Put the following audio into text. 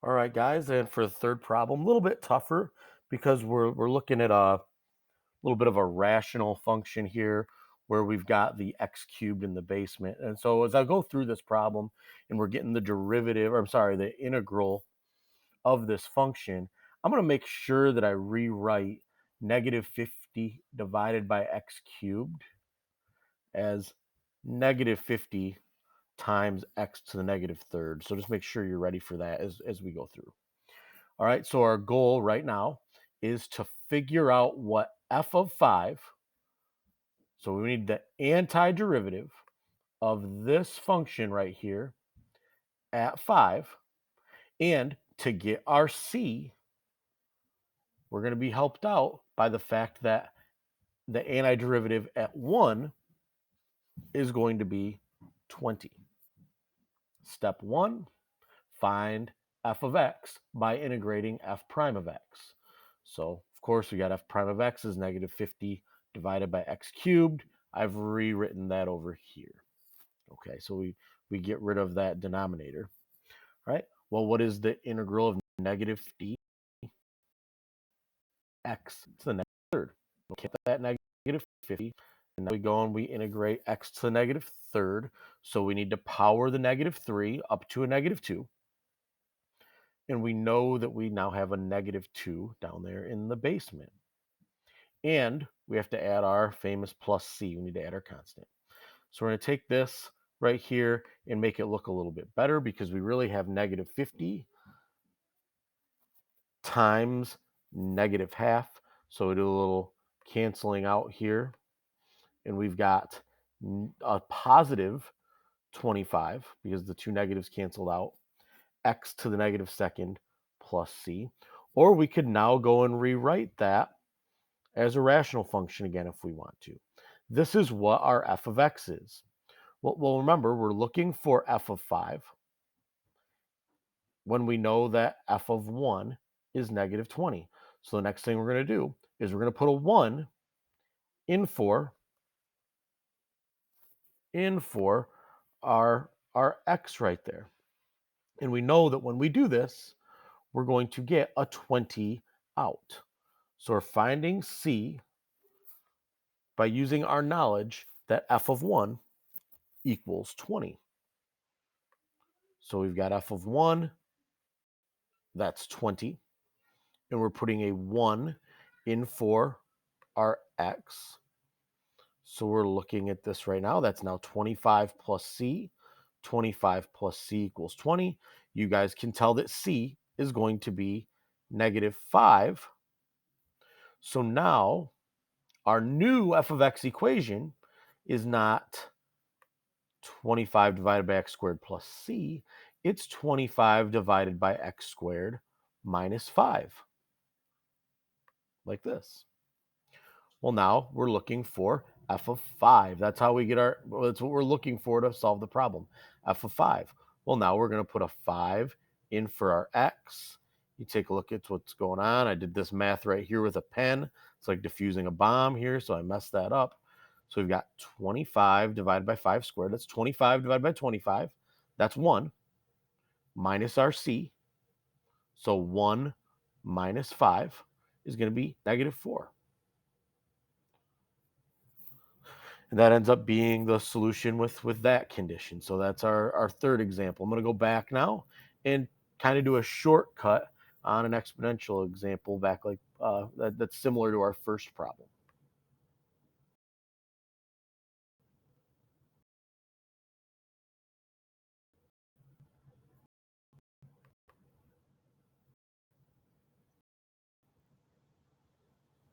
All right, guys, and for the third problem, a little bit tougher because we're looking at a little bit of a rational function here where we've got the x cubed in the basement. And so as I go through this problem and we're getting the derivative, or I'm sorry, the integral of this function, I'm going to make sure that I rewrite -50 divided by x cubed as -50 times x to the -3rd. So just make sure you're ready for that as we go through. All right, so our goal right now is to figure out what f of 5, so we need the antiderivative of this function right here at 5. And to get our c, we're going to be helped out by the fact that the antiderivative at 1 is going to be 20. Step 1, find f of x by integrating f prime of x. So, of course, we got f prime of x is -50 divided by x cubed. I've rewritten that over here. Okay, so we get rid of that denominator. All right. Well, what is the integral of -50 x to the -3rd? We'll get that -50, and now we go and we integrate x to the -3rd. So we need to power the -3 up to a -2. And we know that we now have a -2 down there in the basement. And we have to add our famous plus c. We need to add our constant. So we're going to take this right here and make it look a little bit better because we really have -50 times -half. So we do a little canceling out here. And we've got a positive 25 because the two negatives canceled out, x to the -2nd plus c. Or we could now go and rewrite that as a rational function again if we want to. This is what our f of x is. Well, remember, we're looking for f of 5 when we know that f of 1 is -20. So the next thing we're going to do is we're going to put a 1 in for our x right there. And we know that when we do this, we're going to get a 20 out. So we're finding c by using our knowledge that f of 1 equals 20. So we've got f of 1, that's 20. And we're putting a 1 in for our x. So we're looking at this right now. That's now 25 plus c. 25 plus c equals 20. You guys can tell that c is going to be -5. So now our new f of x equation is not 25 divided by x squared plus c. It's 25 divided by x squared minus 5, like this. Well, now we're looking for f of 5. That's how we get that's what we're looking for to solve the problem, f of 5. Well, now we're going to put a 5 in for our x. You take a look at what's going on. I did this math right here with a pen. It's like diffusing a bomb here, so I messed that up. So we've got 25 divided by 5 squared. That's 25 divided by 25. That's 1 minus our c. So 1 minus 5 is going to be -4. And that ends up being the solution with that condition. So that's our third example. I'm going to go back now and kind of do a shortcut on an exponential example back like that's similar to our first problem.